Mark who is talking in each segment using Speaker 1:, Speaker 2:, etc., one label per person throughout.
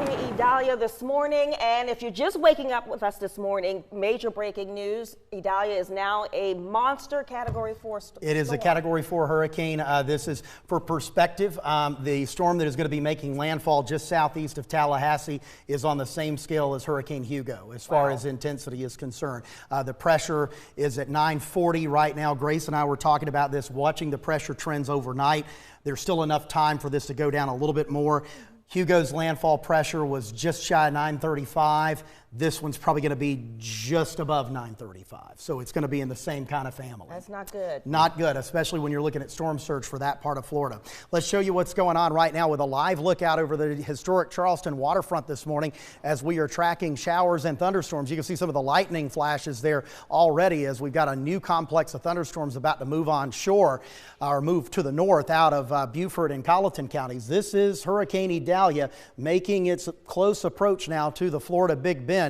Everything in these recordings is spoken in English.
Speaker 1: tracking Idalia this morning, and if you're just waking up with us this morning, major breaking news: Idalia is now a monster Category 4 storm.
Speaker 2: It is a Category 4 hurricane. This is for perspective. The storm that is going to be making landfall just southeast of Tallahassee is on the same scale as Hurricane Hugo as far as intensity is concerned. The pressure is at 940 right now. Grace and I were talking about this, watching the pressure trends overnight. There's still enough time for this to go down a little bit more. Hugo's landfall pressure was just shy of 935. This one's probably going to be just above 935. So it's going to be in the same kind of family.
Speaker 1: That's not good.
Speaker 2: Not good, especially when you're looking at storm surge for that part of Florida. Let's show you what's going on right now with a live look out over the historic Charleston waterfront this morning as we are tracking showers and thunderstorms. You can see some of the lightning flashes there already as we've got a new complex of thunderstorms about to move on shore or move to the north out of Beaufort and Colleton counties. This is Hurricane Idalia making its close approach now to the Florida Big Bend.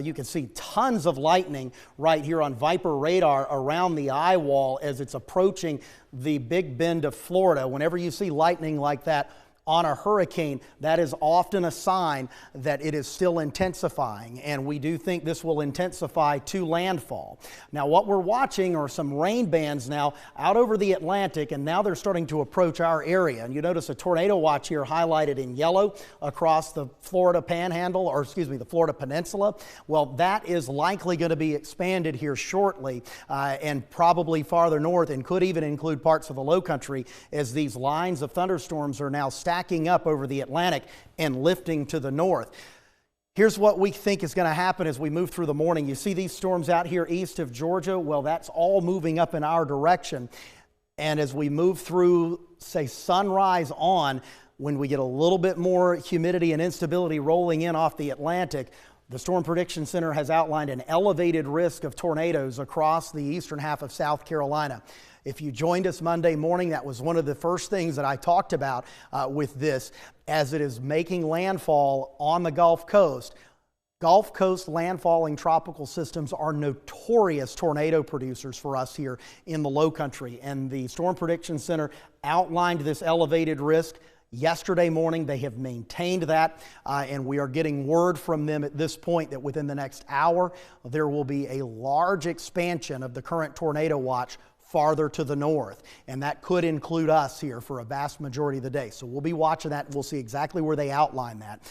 Speaker 2: You can see tons of lightning right here on Viper radar around the eye wall as it's approaching the Big Bend of Florida. Whenever you see lightning like that on a hurricane, that is often a sign that it is still intensifying, and we do think this will intensify to landfall. Now, what we're watching are some rain bands now out over the Atlantic, and now they're starting to approach our area. And you notice a tornado watch here highlighted in yellow across the Florida Panhandle, or excuse me, the Florida Peninsula. Well, that is likely going to be expanded here shortly and probably farther north, and could even include parts of the low country as these lines of thunderstorms are now stacking up over the Atlantic and lifting to the north. Here's what we think is going to happen as we move through the morning. You see these storms out here east of Georgia? Well, that's all moving up in our direction. And as we move through, say, sunrise on, when we get a little bit more humidity and instability rolling in off the Atlantic, the Storm Prediction Center has outlined an elevated risk of tornadoes across the eastern half of South Carolina. If you joined us Monday morning, that was one of the first things that I talked about with this, as it is making landfall on the Gulf Coast. Gulf Coast landfalling tropical systems are notorious tornado producers for us here in the low country, and the Storm Prediction Center outlined this elevated risk yesterday morning. They have maintained that, and we are getting word from them at this point that within the next hour, there will be a large expansion of the current tornado watch farther to the north, and that could include us here for a vast majority of the day. So we'll be watching that. We'll see exactly where they outline that.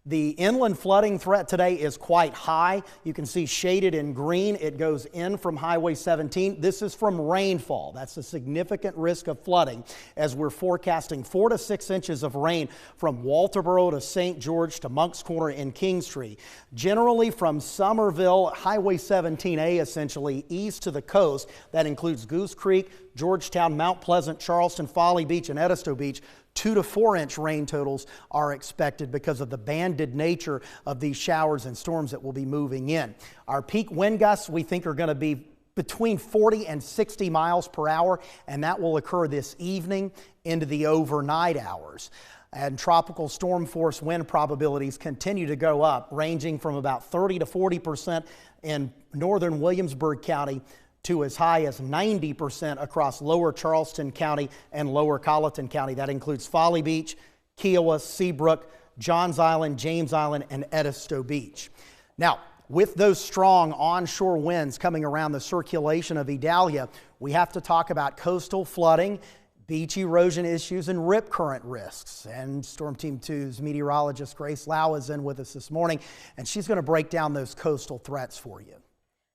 Speaker 2: The inland flooding threat today is quite high. You can see shaded in green. It goes in from Highway 17. This is from rainfall. That's a significant risk of flooding as we're forecasting 4 to 6 inches of rain from Walterboro to St. George to Monk's Corner and Kingstree. Generally from Somerville, Highway 17A essentially, east to the coast. That includes Goose Creek, Georgetown, Mount Pleasant, Charleston, Folly Beach, and Edisto Beach. 2 to 4 inch rain totals are expected because of the banded nature of these showers and storms that will be moving in. Our peak wind gusts we think are going to be between 40 and 60 miles per hour, and that will occur this evening into the overnight hours. And tropical storm force wind probabilities continue to go up, ranging from about 30 to 40% in northern Williamsburg County to as high as 90% across lower Charleston County and lower Colleton County. That includes Folly Beach, Kiowa, Seabrook, Johns Island, James Island, and Edisto Beach. Now, with those strong onshore winds coming around the circulation of Idalia, we have to talk about coastal flooding, beach erosion issues, and rip current risks. And Storm Team 2's meteorologist Grace Lau is in with us this morning, and she's going to break down those coastal threats for you.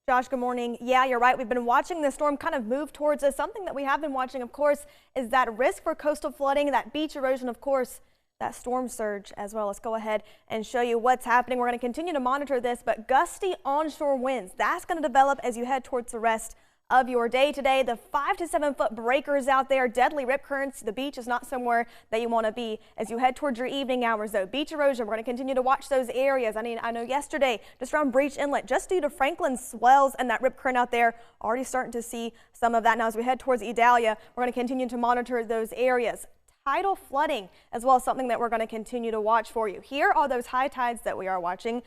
Speaker 3: Josh, good morning. Yeah, you're right. We've been watching the storm kind of move towards us. Something that we have been watching, of course, is that risk for coastal flooding, that beach erosion, of course, that storm surge as well. Let's go ahead and show you what's happening. We're going to continue to monitor this, but gusty onshore winds, that's going to develop as you head towards the rest of your day today. The 5 to 7 foot breakers out there, deadly rip currents. The beach is not somewhere that you want to be as you head towards your evening hours, though. Beach erosion, we're going to continue to watch those areas. I know yesterday, just around Breach Inlet, just due to Franklin swells and that rip current out there, already starting to see some of that. Now, as we head towards Idalia, we're going to continue to monitor those areas. Tidal flooding as well as something that we're going to continue to watch for you. Here are those high tides that we are watching.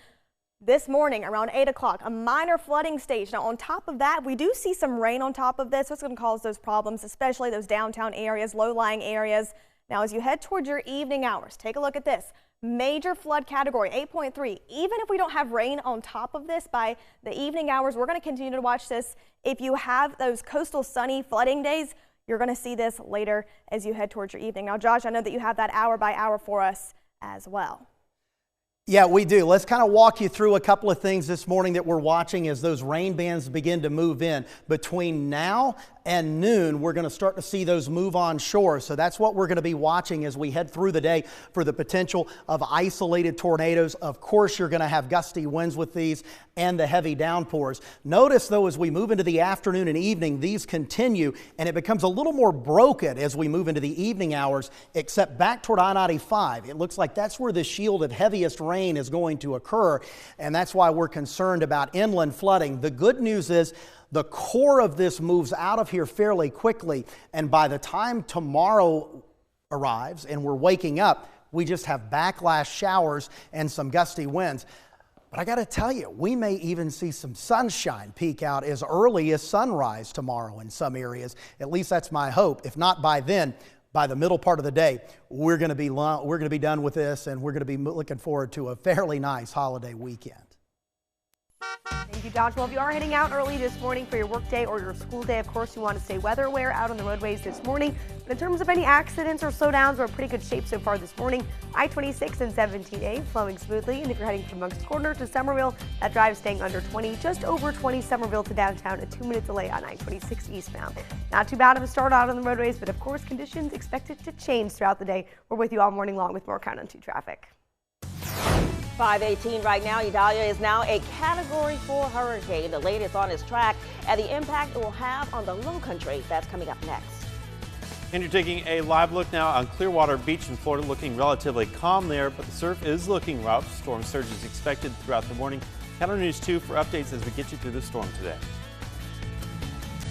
Speaker 3: This morning around 8 o'clock, a minor flooding stage. Now on top of that, we do see some rain on top of this. What's going to cause those problems, especially those downtown areas, low-lying areas. Now as you head towards your evening hours, take a look at this. Major flood category 8.3. Even if we don't have rain on top of this by the evening hours, we're going to continue to watch this. If you have those coastal sunny flooding days, you're going to see this later as you head towards your evening. Now, Josh, I know that you have that hour by hour for us as well.
Speaker 2: Yeah, we do. Let's kind of walk you through a couple of things this morning that we're watching as those rain bands begin to move in. Between now and noon, we're going to start to see those move on shore. So that's what we're going to be watching as we head through the day for the potential of isolated tornadoes. Of course, you're going to have gusty winds with these and the heavy downpours. Notice, though, as we move into the afternoon and evening, these continue, and it becomes a little more broken as we move into the evening hours, except back toward I-95. It looks like that's where the shielded heaviest rain is going to occur, and that's why we're concerned about inland flooding. The good news is the core of this moves out of here fairly quickly, and by the time tomorrow arrives and we're waking up, we just have backlash showers and some gusty winds. But I got to tell you, we may even see some sunshine peek out as early as sunrise tomorrow in some areas. At least that's my hope. If not by then, by the middle part of the day, we're going to be done with this, and we're going to be looking forward to a fairly nice holiday weekend.
Speaker 4: Thank you, Josh. Well, if you are heading out early this morning for your work day or your school day, of course, you want to stay weather aware out on the roadways this morning. But in terms of any accidents or slowdowns, we're in pretty good shape so far this morning. I-26 and 17A flowing smoothly. And if you're heading from Moncks Corner to Somerville, that drive staying under 20, just over 20 Somerville to downtown, a 2-minute delay on I-26 eastbound. Not too bad of a start out on the roadways, but of course, conditions expected to change throughout the day. We're with you all morning long with more Count on 2 traffic.
Speaker 1: 5:18 right now. Idalia is now a Category 4 hurricane. The latest on its track and the impact it will have on the low country. That's coming up next.
Speaker 5: And you're taking a live look now on Clearwater Beach in Florida, looking relatively calm there, but the surf is looking rough. Storm surge is expected throughout the morning. Count on News 2 for updates as we get you through the storm today.